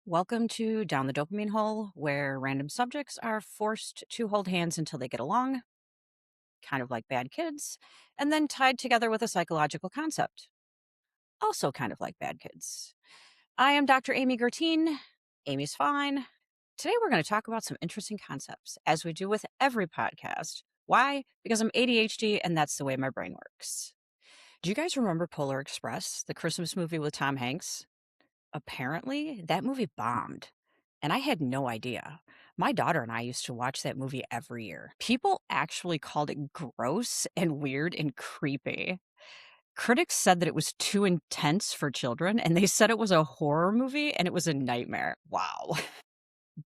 Welcome to Down the Dopamine Hole, where random subjects are forced to hold hands until they get along, kind of like bad kids, and then tied together with a psychological concept, also kind of like bad kids. I am Dr. Amy Guertin. Amy's fine. Today we're going to talk about some interesting concepts, as we do with every podcast. Why? Because I'm ADHD and that's the way my brain works. Do you guys remember Polar Express, the Christmas movie with Tom Hanks? Apparently, that movie bombed, and I had no idea. My daughter and I used to watch that movie every year. People actually called it gross and weird and creepy. Critics said that it was too intense for children, and they said it was a horror movie and it was a nightmare. Wow.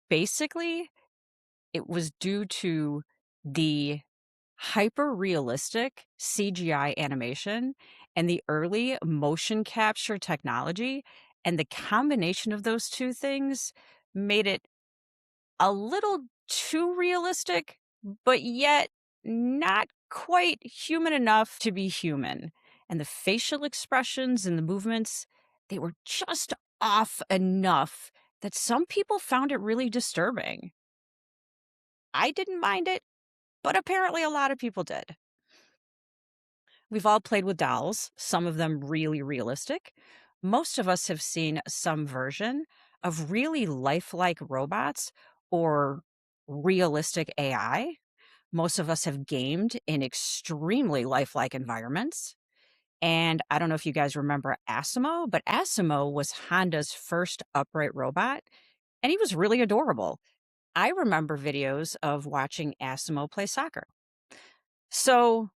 Basically, it was due to the hyper realistic CGI animation and the early motion capture technology. And the combination of those two things made it a little too realistic, but yet not quite human enough to be human. And the facial expressions and the movements, they were just off enough that some people found it really disturbing. I didn't mind it, but apparently a lot of people did. We've all played with dolls, some of them really realistic. Most of us have seen some version of really lifelike robots or realistic AI. Most of us have gamed in extremely lifelike environments. And I don't know if you guys remember Asimo, but Asimo was Honda's first upright robot, and he was really adorable. I remember videos of watching Asimo play soccer. So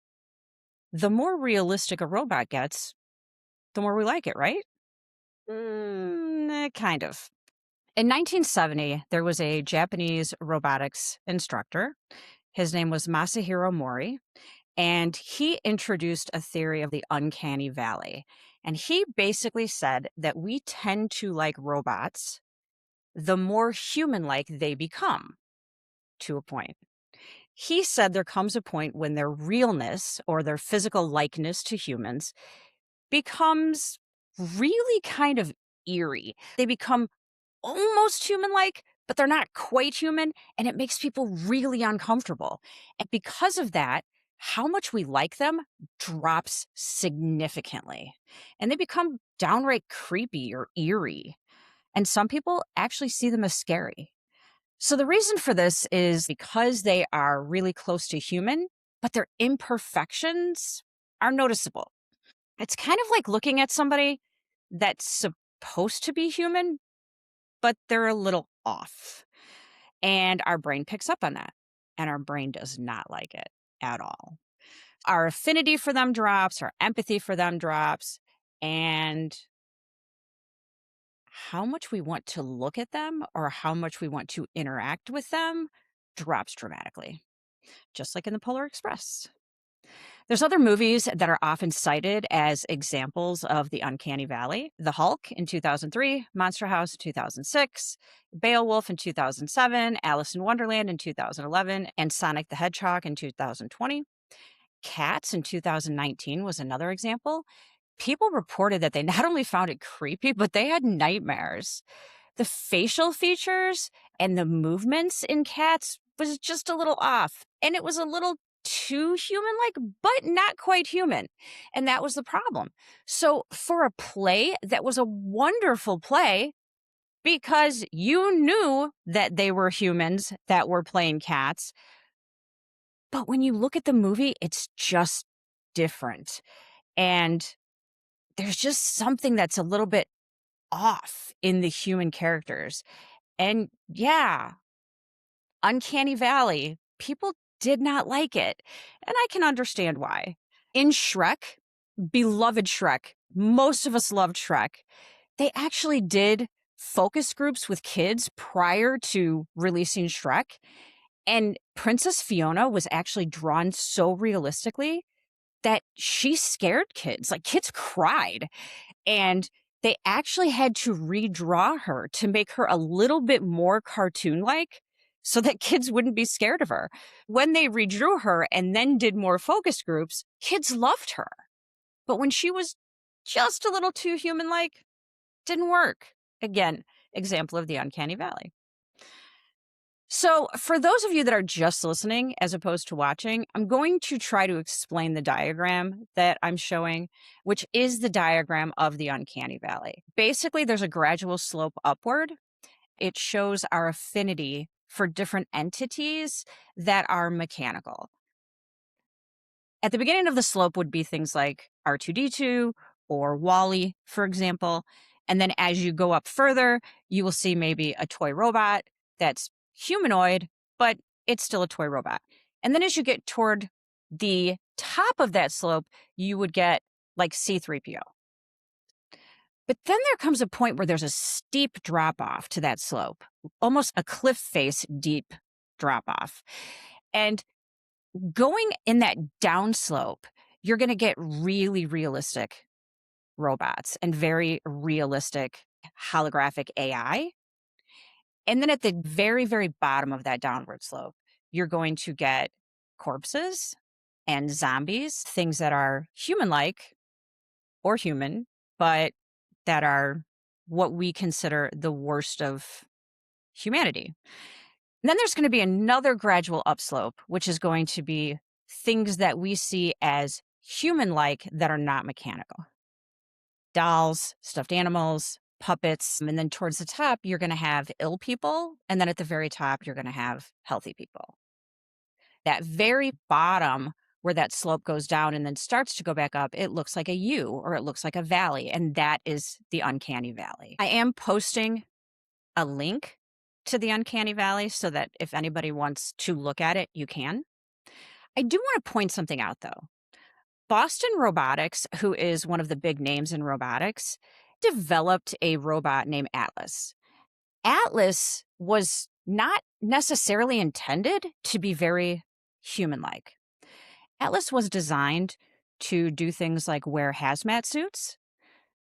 the more realistic a robot gets, the more we like it, right? Kind of. In 1970, there was a Japanese robotics instructor. His name was Masahiro Mori, and he introduced a theory of the uncanny valley. And he basically said that we tend to like robots the more human like they become, to a point. He said there comes a point when their realness or their physical likeness to humans becomes really kind of eerie. They become almost human like, but they're not quite human. And it makes people really uncomfortable. And because of that, how much we like them drops significantly. And they become downright creepy or eerie. And some people actually see them as scary. So the reason for this is because they are really close to human, but their imperfections are noticeable. It's kind of like looking at somebody that's supposed to be human, but they're a little off. And our brain picks up on that, and our brain does not like it at all. Our affinity for them drops, our empathy for them drops, and how much we want to look at them or how much we want to interact with them drops dramatically, just like in the Polar Express. There's other movies that are often cited as examples of the uncanny valley. The Hulk in 2003, Monster House in 2006, Beowulf in 2007, Alice in Wonderland in 2011, and Sonic the Hedgehog in 2020. Cats in 2019 was another example. People reported that they not only found it creepy, but they had nightmares. The facial features and the movements in cats was just a little off, and it was a little too human like, but not quite human. And that was the problem. So, for a play that was a wonderful play, because you knew that they were humans that were playing cats, but when you look at the movie, it's just different. And there's just something that's a little bit off in the human characters. And yeah, Uncanny Valley, people did not like it. And I can understand why. In Shrek, beloved Shrek, most of us loved Shrek. They actually did focus groups with kids prior to releasing Shrek. And Princess Fiona was actually drawn so realistically that she scared kids. Like, kids cried. And they actually had to redraw her to make her a little bit more cartoon-like so that kids wouldn't be scared of her. When they redrew her and then did more focus groups, kids loved her. But when she was just a little too human-like, didn't work. Again, example of the uncanny valley. So, for those of you that are just listening as opposed to watching, I'm going to try to explain the diagram that I'm showing, which is the diagram of the uncanny valley. Basically, there's a gradual slope upward. It shows our affinity for different entities that are mechanical. At the beginning of the slope would be things like R2D2 or Wally, for example. And then as you go up further, you will see maybe a toy robot that's humanoid, but it's still a toy robot. And then as you get toward the top of that slope, you would get like C3PO. But then there comes a point where there's a steep drop off to that slope, almost a cliff face deep drop off. And going in that downslope, you're going to get really realistic robots and very realistic holographic AI. And then at the very, very bottom of that downward slope, you're going to get corpses and zombies, things that are human like or human, but that are what we consider the worst of humanity. And then there's going to be another gradual upslope, which is going to be things that we see as human like that are not mechanical. Dolls, stuffed animals, puppets. And then towards the top, you're going to have ill people. And then at the very top, you're going to have healthy people. That very bottom, where that slope goes down and then starts to go back up, it looks like a U or it looks like a valley. And that is the uncanny valley. I am posting a link to the uncanny valley so that if anybody wants to look at it, you can. I do want to point something out though. Boston Robotics, who is one of the big names in robotics, developed a robot named Atlas. Atlas was not necessarily intended to be very human-like. Atlas was designed to do things like wear hazmat suits,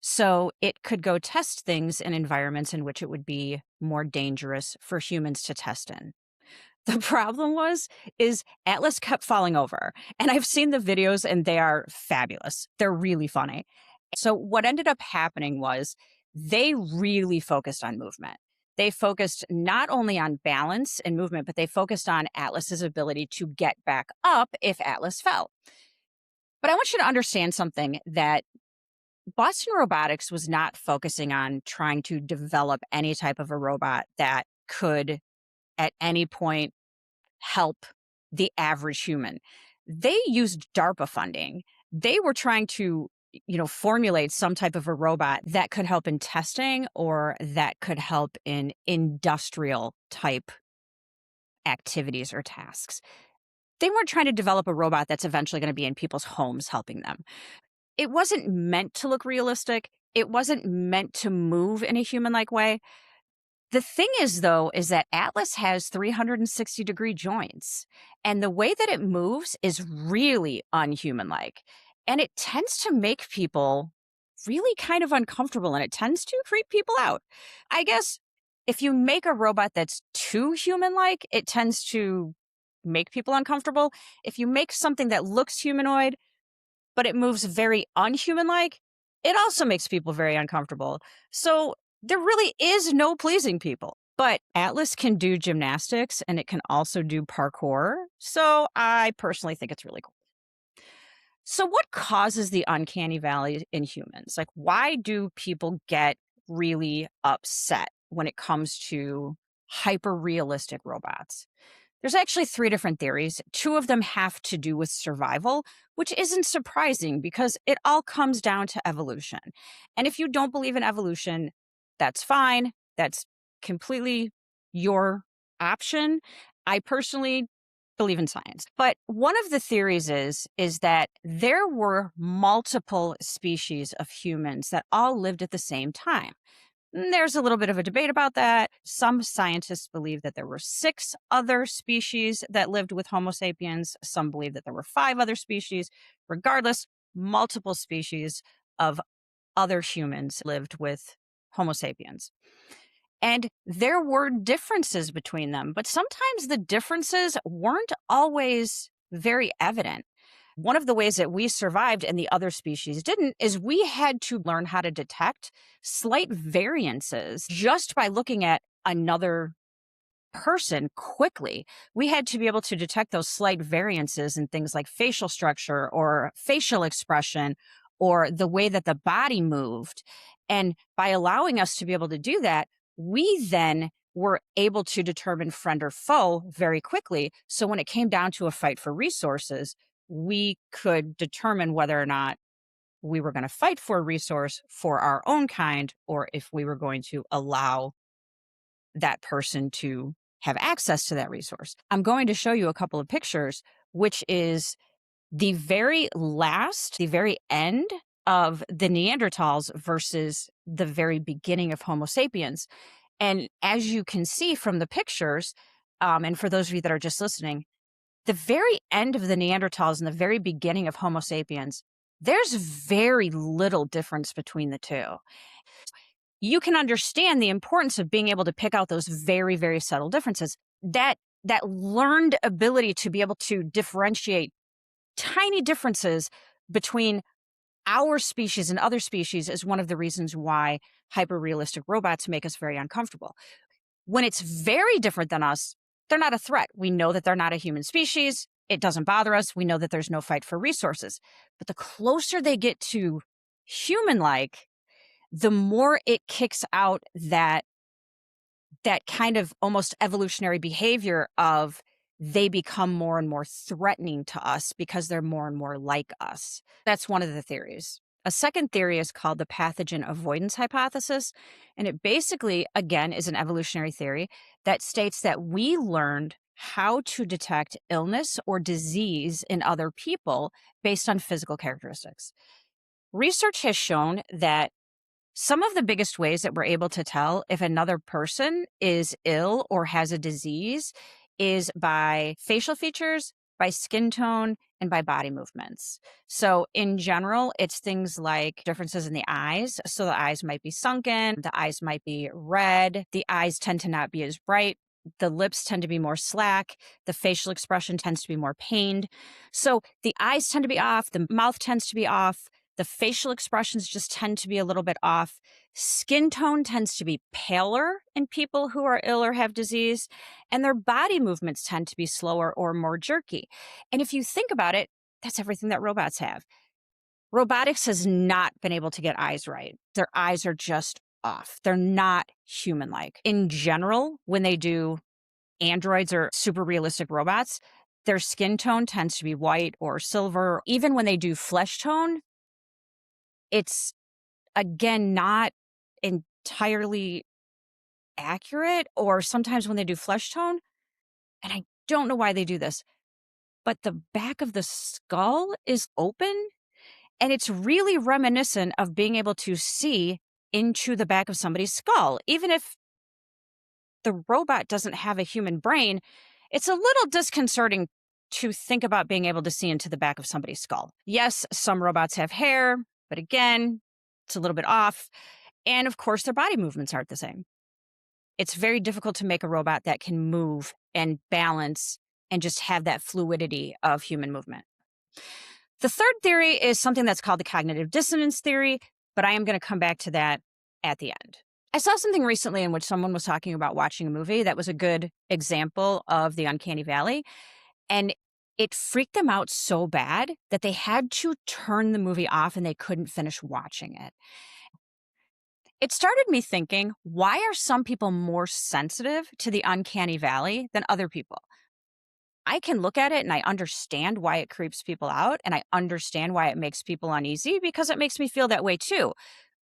so it could go test things in environments in which it would be more dangerous for humans to test in. The problem is Atlas kept falling over. And I've seen the videos and they are fabulous. They're really funny. So what ended up happening was they really focused on movement. They focused not only on balance and movement, but they focused on Atlas's ability to get back up if Atlas fell. But I want you to understand something, that Boston Robotics was not focusing on trying to develop any type of a robot that could at any point help the average human. They used DARPA funding. They were trying to, formulate some type of a robot that could help in testing or that could help in industrial type activities or tasks. They weren't trying to develop a robot that's eventually going to be in people's homes helping them. It wasn't meant to look realistic. It wasn't meant to move in a human-like way. The thing is, though, is that Atlas has 360-degree joints, and the way that it moves is really unhuman-like, and it tends to make people really kind of uncomfortable, and it tends to creep people out. I guess if you make a robot that's too human-like, it tends to make people uncomfortable. If you make something that looks humanoid, but it moves very unhuman-like, it also makes people very uncomfortable. So there really is no pleasing people. But Atlas can do gymnastics and it can also do parkour. So I personally think it's really cool. So what causes the uncanny valley in humans? Like, why do people get really upset when it comes to hyper realistic robots? There's actually three different theories. Two of them have to do with survival, which isn't surprising because it all comes down to evolution. And if you don't believe in evolution, that's fine. That's completely your option. I personally believe in science. But one of the theories is that there were multiple species of humans that all lived at the same time. There's a little bit of a debate about that. Some scientists believe that there were 6 other species that lived with Homo sapiens. Some believe that there were 5 other species. Regardless, multiple species of other humans lived with Homo sapiens. And there were differences between them, but sometimes the differences weren't always very evident. One of the ways that we survived and the other species didn't is we had to learn how to detect slight variances just by looking at another person quickly. We had to be able to detect those slight variances in things like facial structure or facial expression or the way that the body moved. And by allowing us to be able to do that, we then were able to determine friend or foe very quickly. So when it came down to a fight for resources, we could determine whether or not we were going to fight for a resource for our own kind or if we were going to allow that person to have access to that resource. I'm going to show you a couple of pictures, which is the very last, the very end of the Neanderthals versus the very beginning of Homo sapiens. And as you can see from the pictures, and for those of you that are just listening, the very end of the Neanderthals and the very beginning of Homo sapiens, there's very little difference between the two. You can understand the importance of being able to pick out those very, very subtle differences. That learned ability to be able to differentiate tiny differences between our species and other species is one of the reasons why hyper-realistic robots make us very uncomfortable. When it's very different than us, they're not a threat. We know that they're not a human species. It doesn't bother us. We know that there's no fight for resources. But the closer they get to human-like, the more it kicks out that kind of almost evolutionary behavior of they become more and more threatening to us because they're more and more like us. That's one of the theories. A second theory is called the pathogen avoidance hypothesis. And it basically, again, is an evolutionary theory that states that we learned how to detect illness or disease in other people based on physical characteristics. Research has shown that some of the biggest ways that we're able to tell if another person is ill or has a disease is by facial features, by skin tone, and by body movements. So, in general, it's things like differences in the eyes. So, the eyes might be sunken, the eyes might be red, the eyes tend to not be as bright. The lips tend to be more slack. The facial expression tends to be more pained. So the eyes tend to be off. The mouth tends to be off. The facial expressions just tend to be a little bit off. Skin tone tends to be paler in people who are ill or have disease, and their body movements tend to be slower or more jerky. And if you think about it, that's everything that robots have. Robotics has not been able to get eyes right. Their eyes are just off. They're not human like. In general, when they do androids or super realistic robots, their skin tone tends to be white or silver. Even when they do flesh tone, it's again not entirely accurate, or sometimes when they do flesh tone, and I don't know why they do this, but the back of the skull is open and it's really reminiscent of being able to see into the back of somebody's skull. Even if the robot doesn't have a human brain, it's a little disconcerting to think about being able to see into the back of somebody's skull. Yes, some robots have hair, but again, it's a little bit off. And of course, their body movements aren't the same. It's very difficult to make a robot that can move and balance and just have that fluidity of human movement. The third theory is something that's called the cognitive dissonance theory, but I am going to come back to that at the end. I saw something recently in which someone was talking about watching a movie that was a good example of the uncanny valley, and it freaked them out so bad that they had to turn the movie off and they couldn't finish watching it. It started me thinking, why are some people more sensitive to the uncanny valley than other people? I can look at it and I understand why it creeps people out, and I understand why it makes people uneasy because it makes me feel that way too.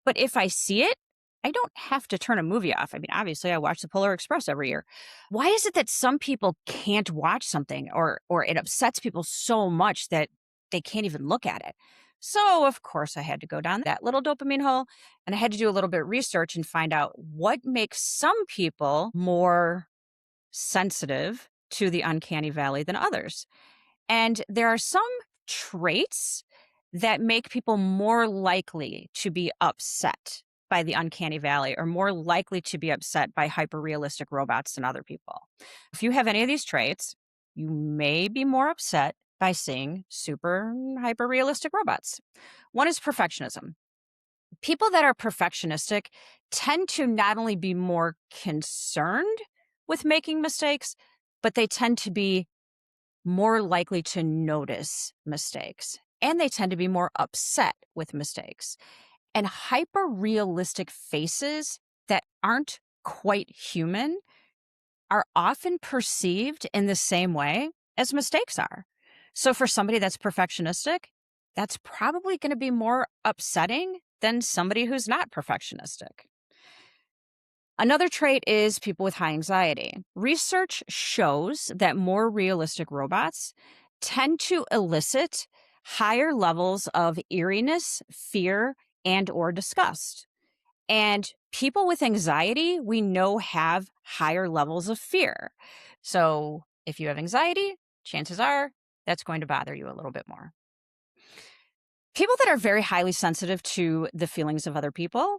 But if I see it, I don't have to turn a movie off. I mean, obviously, I watch the Polar Express every year. Why is it that some people can't watch something, or it upsets people so much that they can't even look at it? So, of course, I had to go down that little dopamine hole, and I had to do a little bit of research and find out what makes some people more sensitive to the uncanny valley than others. And there are some traits that make people more likely to be upset by the uncanny valley, or more likely to be upset by hyper-realistic robots than other people. If you have any of these traits, you may be more upset by seeing super hyper realistic robots. One is perfectionism. People that are perfectionistic tend to not only be more concerned with making mistakes, but they tend to be more likely to notice mistakes. And they tend to be more upset with mistakes. And hyper realistic faces that aren't quite human are often perceived in the same way as mistakes are. So for somebody that's perfectionistic, that's probably going to be more upsetting than somebody who's not perfectionistic. Another trait is people with high anxiety. Research shows that more realistic robots tend to elicit higher levels of eeriness, fear, and or disgust. And people with anxiety, we know have higher levels of fear. So if you have anxiety, chances are that's going to bother you a little bit more. People that are very highly sensitive to the feelings of other people,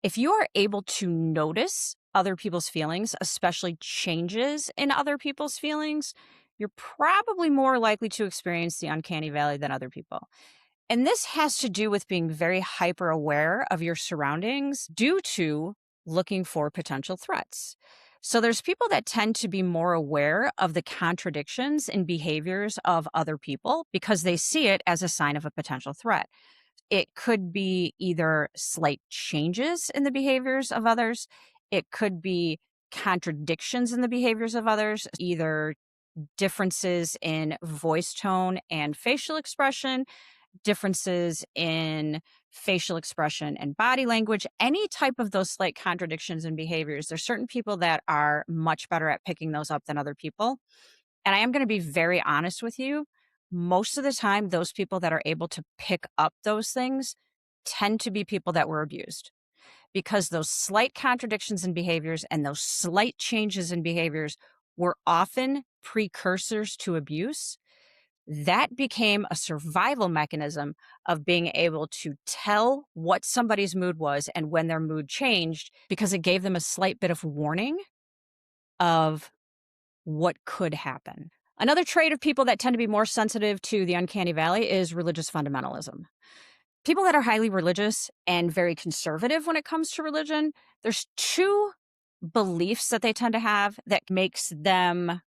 if you are able to notice other people's feelings, especially changes in other people's feelings, you're probably more likely to experience the uncanny valley than other people. And this has to do with being very hyper aware of your surroundings due to looking for potential threats. So there's people that tend to be more aware of the contradictions in behaviors of other people because they see it as a sign of a potential threat. It could be either slight changes in the behaviors of others, it could be contradictions in the behaviors of others, either differences in voice tone and facial expression, differences in facial expression and body language, any type of those slight contradictions in behaviors. There's certain people that are much better at picking those up than other people. And I am going to be very honest with you. Most of the time, those people that are able to pick up those things tend to be people that were abused because those slight contradictions in behaviors and those slight changes in behaviors were often precursors to abuse. That became a survival mechanism of being able to tell what somebody's mood was and when their mood changed because it gave them a slight bit of warning of what could happen. Another trait of people that tend to be more sensitive to the uncanny valley is religious fundamentalism. People that are highly religious and very conservative when it comes to religion, there's two beliefs that they tend to have that makes them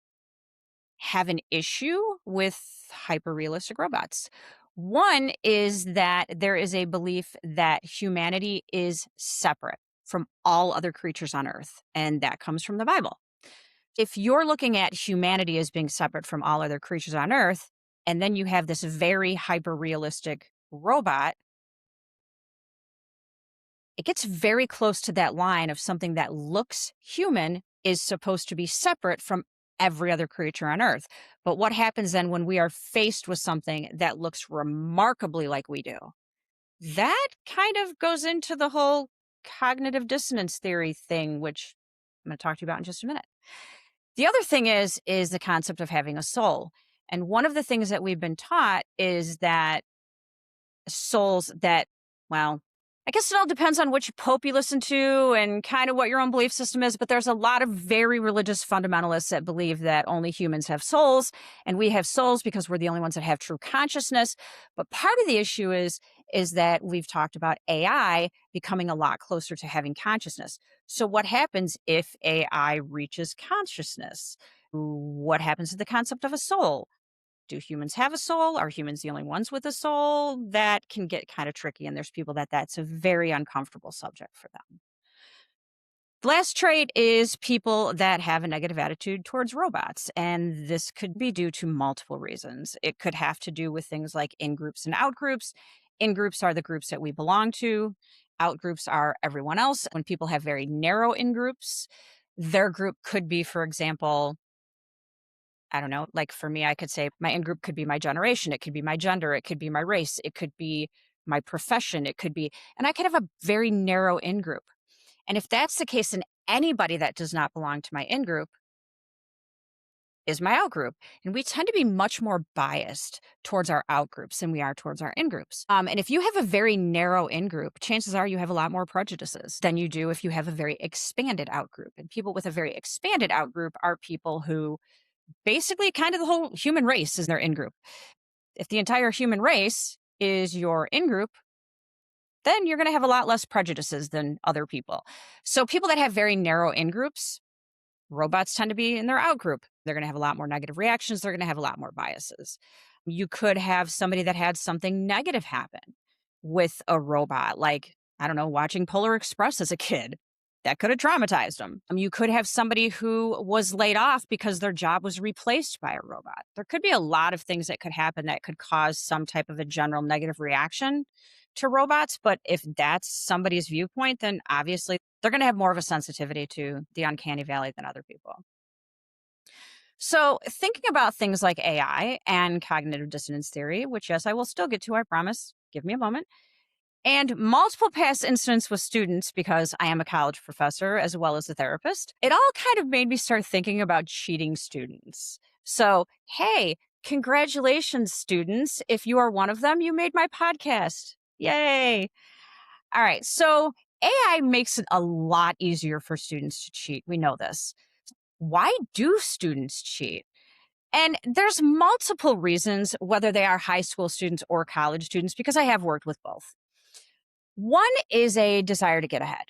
have an issue with hyper realistic robots. One is that there is a belief that humanity is separate from all other creatures on earth, and that comes from the Bible. If you're looking at humanity as being separate from all other creatures on earth, and then you have this very hyper realistic robot, it gets very close to that line of something that looks human is supposed to be separate from every other creature on earth. But what happens then when we are faced with something that looks remarkably like we do? That kind of goes into the whole cognitive dissonance theory thing, which I'm going to talk to you about in just a minute. The other thing is the concept of having a soul. And one of the things that we've been taught is that souls that, well, I guess it all depends on which pope you listen to and kind of what your own belief system is. But there's a lot of very religious fundamentalists that believe that only humans have souls and we have souls because we're the only ones that have true consciousness. But part of the issue is that we've talked about AI becoming a lot closer to having consciousness. So what happens if AI reaches consciousness? What happens to the concept of a soul? Do humans have a soul? Are humans the only ones with a soul? That can get kind of tricky. And there's people that's a very uncomfortable subject for them. The last trait is people that have a negative attitude towards robots. And this could be due to multiple reasons. It could have to do with things like in groups and out groups. In groups are the groups that we belong to. Out groups are everyone else. When people have very narrow in groups, their group could be, for example, I don't know, like for me, I could say my in group could be my generation, it could be my gender, it could be my race, it could be my profession, it could be, and I could have a very narrow in group. And if that's the case, then anybody that does not belong to my in group is my out group. And we tend to be much more biased towards our out groups than we are towards our in groups. And if you have a very narrow in group, chances are you have a lot more prejudices than you do if you have a very expanded out group. And people with a very expanded out group are people who Basically, kind of the whole human race is their in group. If the entire human race is your in group, then you're going to have a lot less prejudices than other people. So, people that have very narrow in groups, robots tend to be in their out group. They're going to have a lot more negative reactions. They're going to have a lot more biases. You could have somebody that had something negative happen with a robot, like, I don't know, watching Polar Express as a kid. That could have traumatized them. You could have somebody who was laid off because their job was replaced by a robot. There could be a lot of things that could happen that could cause some type of a general negative reaction to robots. But if that's somebody's viewpoint, then obviously they're going to have more of a sensitivity to the uncanny valley than other people. So, thinking about things like AI and cognitive dissonance theory, which, yes, I will still get to, I promise. Give me a moment. And multiple past incidents with students, because I am a college professor as well as a therapist, it all kind of made me start thinking about cheating students. So, hey, congratulations, students. If you are one of them, you made my podcast. Yay. All right. So, AI makes it a lot easier for students to cheat. We know this. Why do students cheat? And there's multiple reasons, whether they are high school students or college students, because I have worked with both. One is a desire to get ahead.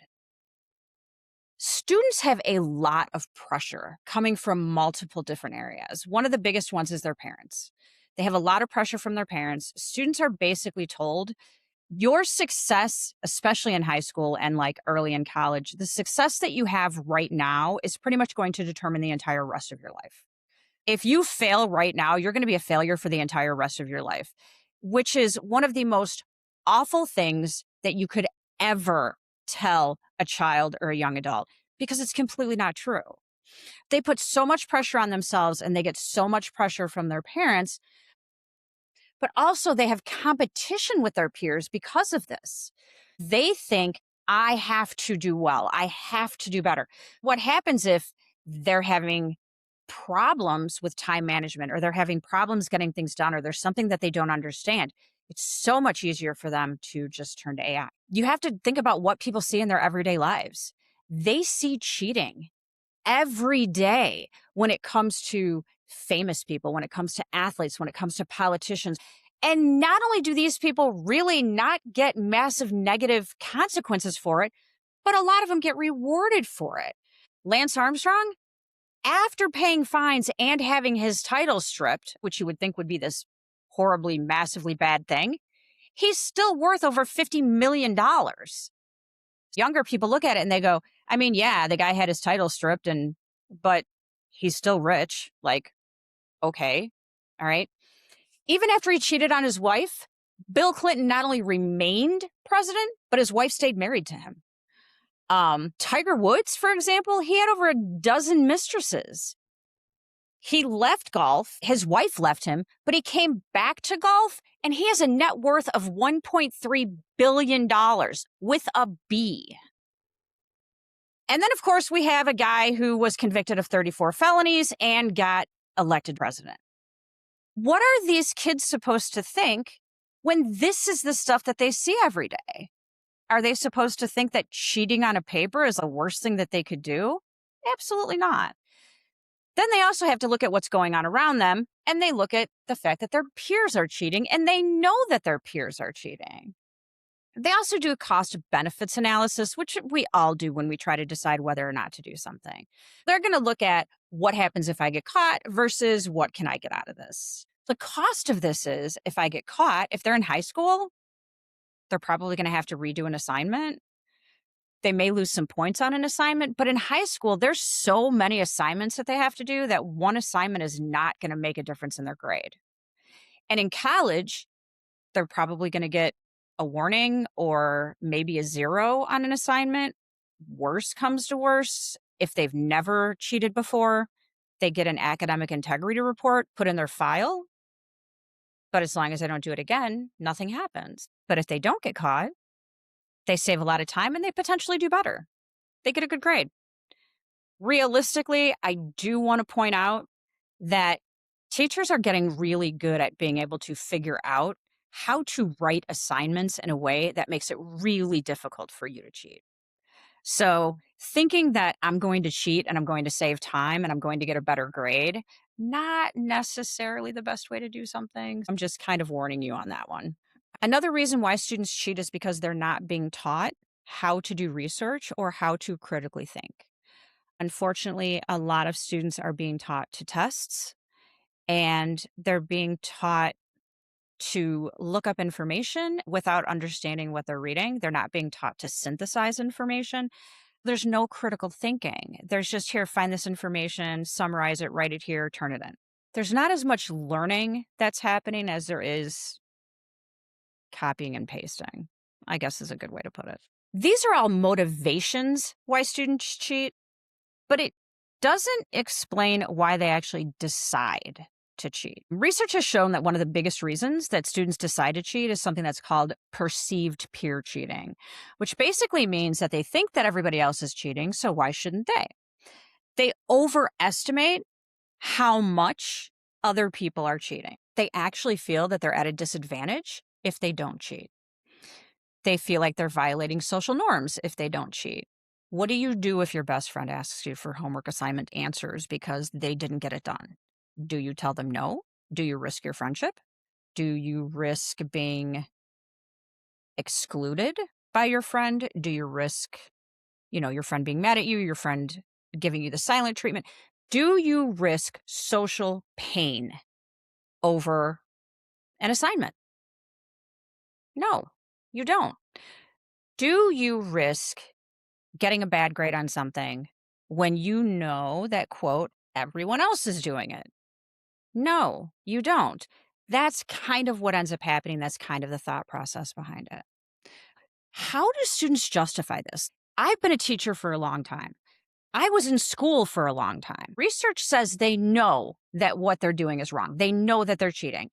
Students have a lot of pressure coming from multiple different areas. One of the biggest ones is their parents. They have a lot of pressure from their parents. Students are basically told your success, especially in high school and like early in college, the success that you have right now is pretty much going to determine the entire rest of your life. If you fail right now, you're going to be a failure for the entire rest of your life, which is one of the most awful things that you could ever tell a child or a young adult, because it's completely not true. They put so much pressure on themselves and they get so much pressure from their parents, but also they have competition with their peers because of this. They think, I have to do well, I have to do better. What happens if they're having problems with time management, or they're having problems getting things done, or there's something that they don't understand? It's so much easier for them to just turn to AI. You have to think about what people see in their everyday lives. They see cheating every day when it comes to famous people, when it comes to athletes, when it comes to politicians. And not only do these people really not get massive negative consequences for it, but a lot of them get rewarded for it. Lance Armstrong, after paying fines and having his title stripped, which you would think would be this horribly, massively bad thing, he's still worth over $50 million. Younger people look at it and they go, I mean, yeah, the guy had his title stripped, but he's still rich. Like, okay. All right. Even after he cheated on his wife, Bill Clinton not only remained president, but his wife stayed married to him. Tiger Woods, for example, he had over a dozen mistresses. He left golf. His wife left him, but he came back to golf and he has a net worth of $1.3 billion with a B. And then, of course, we have a guy who was convicted of 34 felonies and got elected president. What are these kids supposed to think when this is the stuff that they see every day? Are they supposed to think that cheating on a paper is the worst thing that they could do? Absolutely not. Then they also have to look at what's going on around them, and they look at the fact that their peers are cheating, and they know that their peers are cheating. They also do a cost benefits analysis, which we all do when we try to decide whether or not to do something. They're going to look at what happens if I get caught versus what can I get out of this. The cost of this is, if I get caught, if they're in high school, they're probably going to have to redo an assignment. They may lose some points on an assignment, but in high school, there's so many assignments that they have to do that one assignment is not going to make a difference in their grade. And in college, they're probably going to get a warning or maybe a 0 on an assignment. Worse comes to worse, if they've never cheated before, they get an academic integrity report put in their file. But as long as they don't do it again, nothing happens. But if they don't get caught, they save a lot of time and they potentially do better. They get a good grade. Realistically, I do want to point out that teachers are getting really good at being able to figure out how to write assignments in a way that makes it really difficult for you to cheat. So thinking that I'm going to cheat and I'm going to save time and I'm going to get a better grade, Not necessarily the best way to do something. I'm just kind of warning you on that one. Another reason why students cheat is because they're not being taught how to do research or how to critically think. Unfortunately, a lot of students are being taught to tests and they're being taught to look up information without understanding what they're reading. They're not being taught to synthesize information. There's no critical thinking. There's just here, find this information, summarize it, write it here, turn it in. There's not as much learning that's happening as there is copying and pasting, I guess is a good way to put it. These are all motivations why students cheat, but it doesn't explain why they actually decide to cheat. Research has shown that one of the biggest reasons that students decide to cheat is something that's called perceived peer cheating, which basically means that they think that everybody else is cheating, so why shouldn't they? They overestimate how much other people are cheating. They actually feel that they're at a disadvantage if they don't cheat. They feel like they're violating social norms if they don't cheat. What do you do if your best friend asks you for homework assignment answers because they didn't get it done? Do you tell them no? Do you risk your friendship? Do you risk being excluded by your friend? Do you risk, your friend being mad at you, your friend giving you the silent treatment? Do you risk social pain over an assignment? No, you don't. Do you risk getting a bad grade on something when you know that, quote, everyone else is doing it? No, you don't. That's kind of what ends up happening. That's kind of the thought process behind it. How do students justify this? I've been a teacher for a long time. I was in school for a long time. Research says they know that what they're doing is wrong. They know that they're cheating.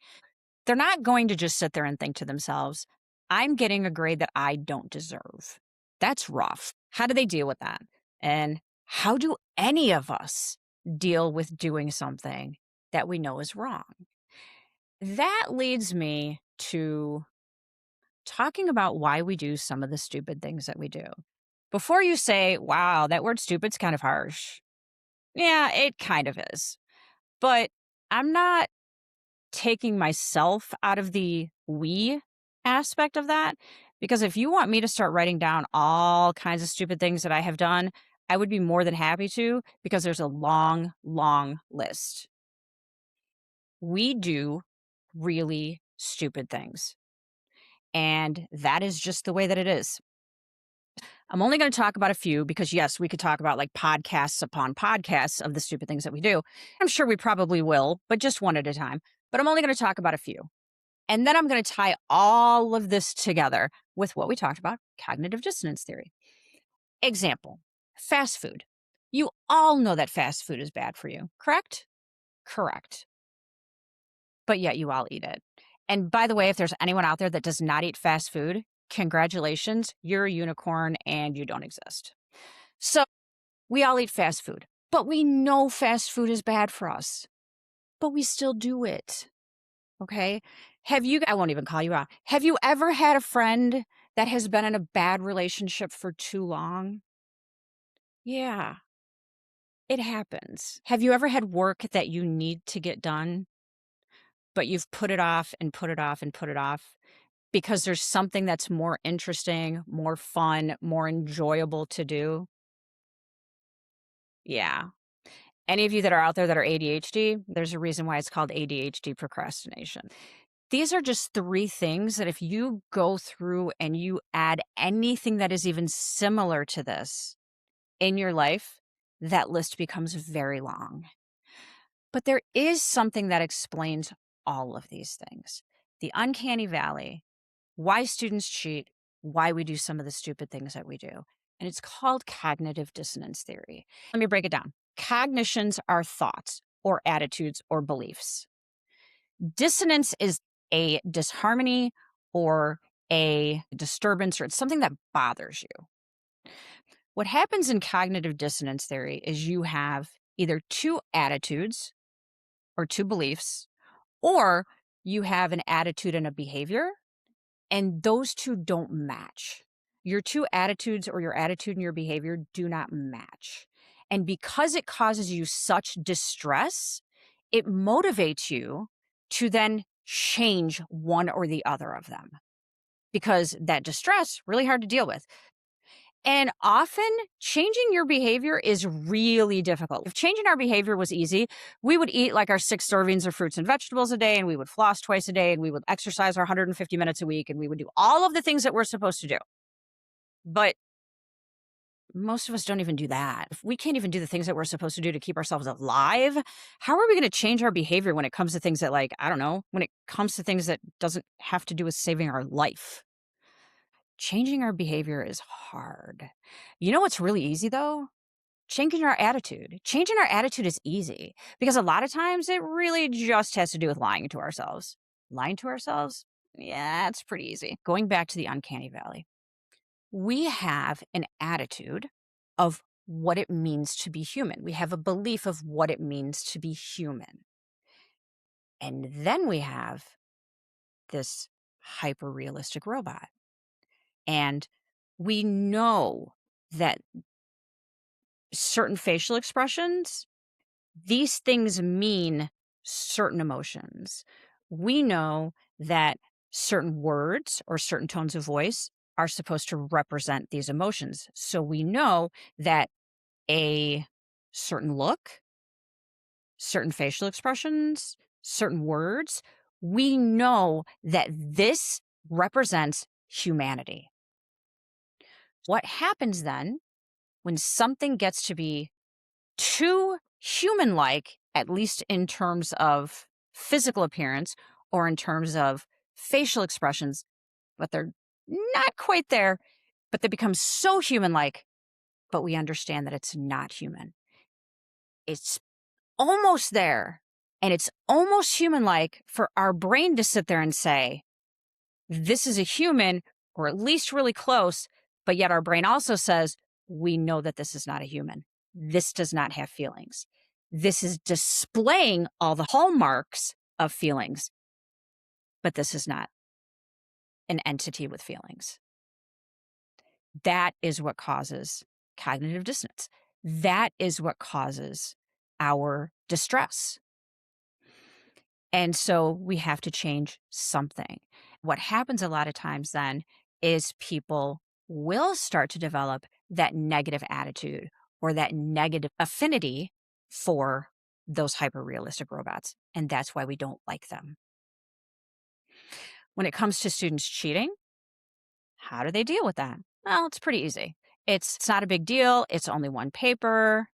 They're not going to just sit there and think to themselves, I'm getting a grade that I don't deserve. That's rough. How do they deal with that? And how do any of us deal with doing something that we know is wrong? That leads me to talking about why we do some of the stupid things that we do. Before you say, wow, that word stupid's kind of harsh. Yeah, it kind of is. But I'm not taking myself out of the we aspect of that, because if you want me to start writing down all kinds of stupid things that I have done, I would be more than happy to, because there's a long, long list. We do really stupid things, and that is just the way that it is. I'm only going to talk about a few because, yes, we could talk about like podcasts upon podcasts of the stupid things that we do. I'm sure we probably will, but just one at a time. But I'm only going to talk about a few. And then I'm going to tie all of this together with what we talked about, cognitive dissonance theory. Example, fast food. You all know that fast food is bad for you, correct? Correct. But yet you all eat it. And by the way, if there's anyone out there that does not eat fast food, congratulations, you're a unicorn and you don't exist. So we all eat fast food, but we know fast food is bad for us, but we still do it. Okay. I won't even call you out. Have you ever had a friend that has been in a bad relationship for too long? Yeah, it happens. Have you ever had work that you need to get done, but you've put it off and put it off and put it off because there's something that's more interesting, more fun, more enjoyable to do? Yeah. Any of you that are out there that are ADHD, there's a reason why it's called ADHD procrastination. These are just three things that if you go through and you add anything that is even similar to this in your life, that list becomes very long. But there is something that explains all of these things. The uncanny valley, why students cheat, why we do some of the stupid things that we do. And it's called cognitive dissonance theory. Let me break it down. Cognitions are thoughts or attitudes or beliefs. Dissonance is a disharmony or a disturbance, or it's something that bothers you. What happens in cognitive dissonance theory is you have either two attitudes or two beliefs, or you have an attitude and a behavior, and those two don't match. Your two attitudes or your attitude and your behavior do not match. And because it causes you such distress, it motivates you to then change one or the other of them because that distress really hard to deal with. And often changing your behavior is really difficult. If changing our behavior was easy, we would eat like our 6 servings of fruits and vegetables a day, and we would floss twice a day, and we would exercise our 150 minutes a week, and we would do all of the things that we're supposed to do. But most of us don't even do that. If we can't even do the things that we're supposed to do to keep ourselves alive, how are we going to change our behavior when it comes to things that, like, I don't know, when it comes to things that doesn't have to do with saving our life? Changing our behavior is hard. You know what's really easy though? Changing our attitude. Changing our attitude is easy because a lot of times it really just has to do with lying to ourselves. Lying to ourselves? Yeah, it's pretty easy. Going back to the uncanny valley, we have an attitude of what it means to be human. We have a belief of what it means to be human. And then we have this hyper realistic robot. And we know that certain facial expressions, these things mean certain emotions. We know that certain words or certain tones of voice are supposed to represent these emotions. So we know that a certain look, certain facial expressions, certain words, we know that this represents humanity. What happens then when something gets to be too human like, at least in terms of physical appearance or in terms of facial expressions, but they're not quite there, but they become so human like, but we understand that it's not human. It's almost there. And it's almost human like for our brain to sit there and say, this is a human, or at least really close. But yet our brain also says, we know that this is not a human. This does not have feelings. This is displaying all the hallmarks of feelings, but this is not an entity with feelings. That is what causes cognitive dissonance. That is what causes our distress. And so we have to change something. What happens a lot of times then is people will start to develop that negative attitude or that negative affinity for those hyper realistic robots. And that's why we don't like them. When it comes to students cheating, how do they deal with that? Well, it's pretty easy. It's not a big deal. It's only one paper.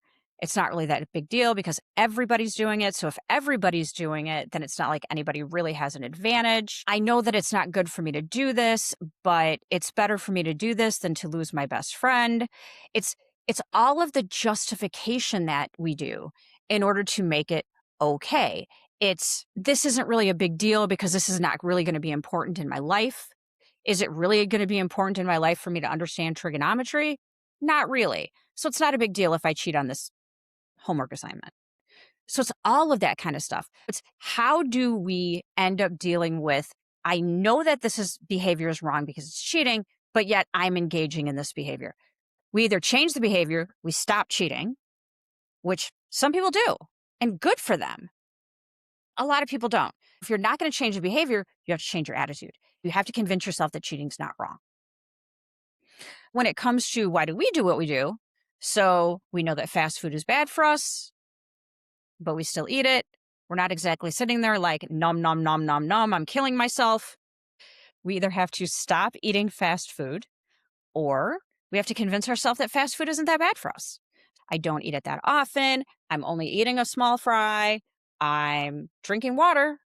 It's not really that big deal because everybody's doing it. So if everybody's doing it, then it's not like anybody really has an advantage. I know that it's not good for me to do this, but it's better for me to do this than to lose my best friend. It's all of the justification that we do in order to make it okay. This isn't really a big deal because this is not really going to be important in my life. Is it really going to be important in my life for me to understand trigonometry? Not really. So it's not a big deal if I cheat on this homework assignment. So it's all of that kind of stuff. It's how do we end up dealing with, I know that behavior is wrong because it's cheating, but yet I'm engaging in this behavior. We either change the behavior, we stop cheating, which some people do, and good for them. A lot of people don't. If you're not going to change the behavior, you have to change your attitude. You have to convince yourself that cheating's not wrong. When it comes to why do we do what we do, so we know that fast food is bad for us, but we still eat it. We're not exactly sitting there like, nom, nom, nom, nom, nom, I'm killing myself. We either have to stop eating fast food or we have to convince ourselves that fast food isn't that bad for us. I don't eat it that often. I'm only eating a small fry. I'm drinking water.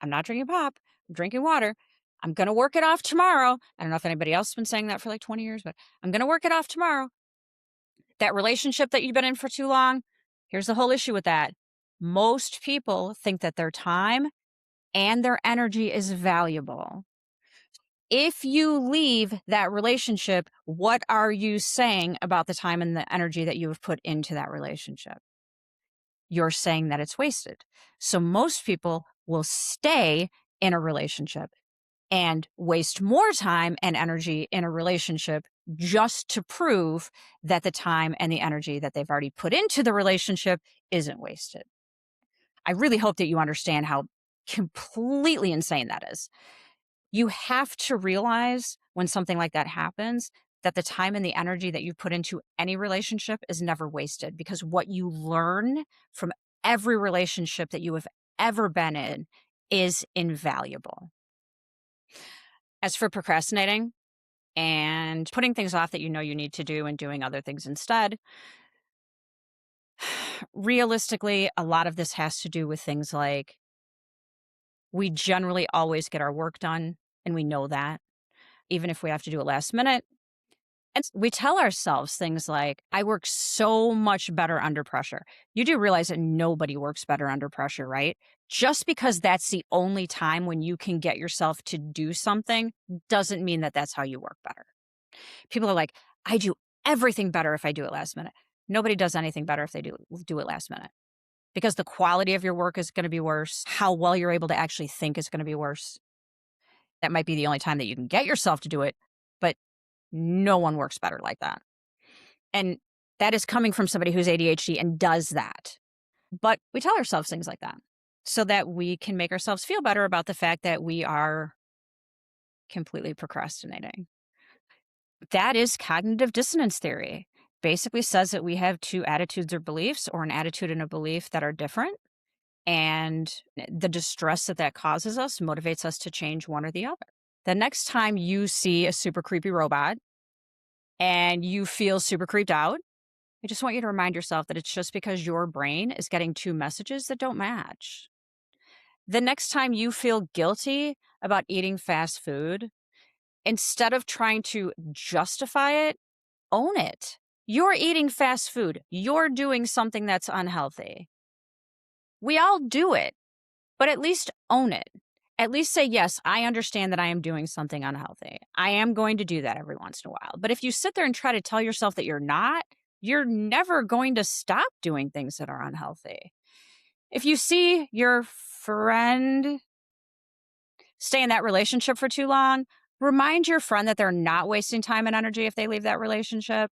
I'm not drinking pop. I'm drinking water. I'm going to work it off tomorrow. I don't know if anybody else has been saying that for like 20 years, but I'm going to work it off tomorrow. That relationship that you've been in for too long, here's the whole issue with that. Most people think that their time and their energy is valuable. If you leave that relationship, what are you saying about the time and the energy that you have put into that relationship? You're saying that it's wasted. So most people will stay in a relationship and waste more time and energy in a relationship just to prove that the time and the energy that they've already put into the relationship isn't wasted. I really hope that you understand how completely insane that is. You have to realize when something like that happens that the time and the energy that you put into any relationship is never wasted, because what you learn from every relationship that you have ever been in is invaluable. As for procrastinating and putting things off that you know you need to do and doing other things instead, realistically, a lot of this has to do with things like we generally always get our work done, and we know that, even if we have to do it last minute. And we tell ourselves things like, I work so much better under pressure. You do realize that nobody works better under pressure, right? Just because that's the only time when you can get yourself to do something doesn't mean that that's how you work better. People are like, I do everything better if I do it last minute. Nobody does anything better if they do it last minute, because the quality of your work is going to be worse. How well you're able to actually think is going to be worse. That might be the only time that you can get yourself to do it, but no one works better like that. And that is coming from somebody who's ADHD and does that. But we tell ourselves things like that so that we can make ourselves feel better about the fact that we are completely procrastinating. That is cognitive dissonance theory. Basically says that we have two attitudes or beliefs, or an attitude and a belief, that are different. And the distress that that causes us motivates us to change one or the other. The next time you see a super creepy robot and you feel super creeped out, I just want you to remind yourself that it's just because your brain is getting two messages that don't match. The next time you feel guilty about eating fast food, instead of trying to justify it, own it. You're eating fast food. You're doing something that's unhealthy. We all do it, but at least own it. At least say, yes, I understand that I am doing something unhealthy. I am going to do that every once in a while. But if you sit there and try to tell yourself that you're not, you're never going to stop doing things that are unhealthy. If you see your friend stay in that relationship for too long, remind your friend that they're not wasting time and energy if they leave that relationship,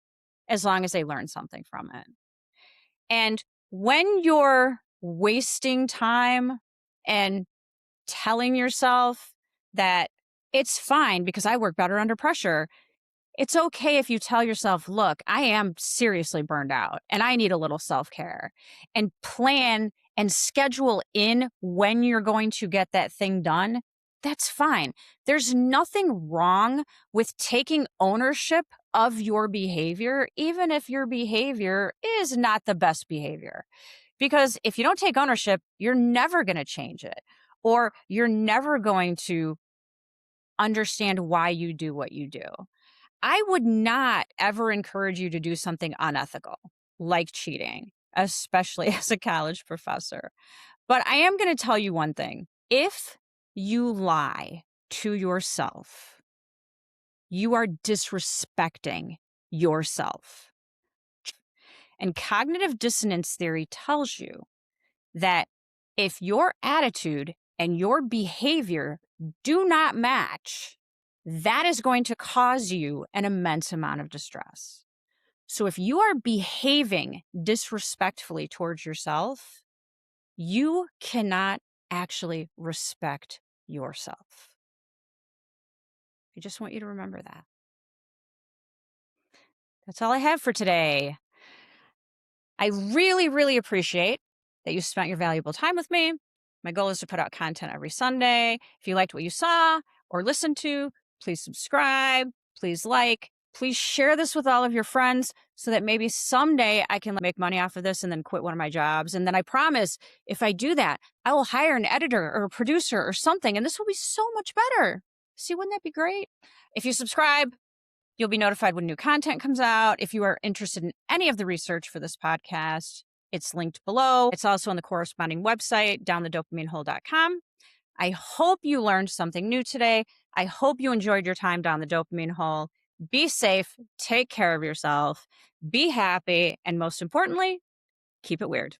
as long as they learn something from it. And when you're wasting time and telling yourself that it's fine because I work better under pressure, it's okay if you tell yourself, look, I am seriously burned out and I need a little self-care, and plan and schedule in when you're going to get that thing done. That's fine. There's nothing wrong with taking ownership of your behavior, even if your behavior is not the best behavior. Because if you don't take ownership, you're never going to change it, or you're never going to understand why you do what you do. I would not ever encourage you to do something unethical, like cheating, especially as a college professor. But I am going to tell you one thing. If you lie to yourself, you are disrespecting yourself. And cognitive dissonance theory tells you that if your attitude and your behavior do not match, that is going to cause you an immense amount of distress. So if you are behaving disrespectfully towards yourself, you cannot actually respect yourself. I just want you to remember that. That's all I have for today. I really, really appreciate that you spent your valuable time with me. My goal is to put out content every Sunday. If you liked what you saw or listened to, please subscribe, please like, please share this with all of your friends so that maybe someday I can make money off of this and then quit one of my jobs. And then I promise, if I do that, I will hire an editor or a producer or something, and this will be so much better. See, wouldn't that be great? If you subscribe, you'll be notified when new content comes out. If you are interested in any of the research for this podcast, it's linked below. It's also on the corresponding website, downthedopaminehole.com. I hope you learned something new today. I hope you enjoyed your time down the dopamine hole. Be safe, take care of yourself, be happy, and most importantly, keep it weird.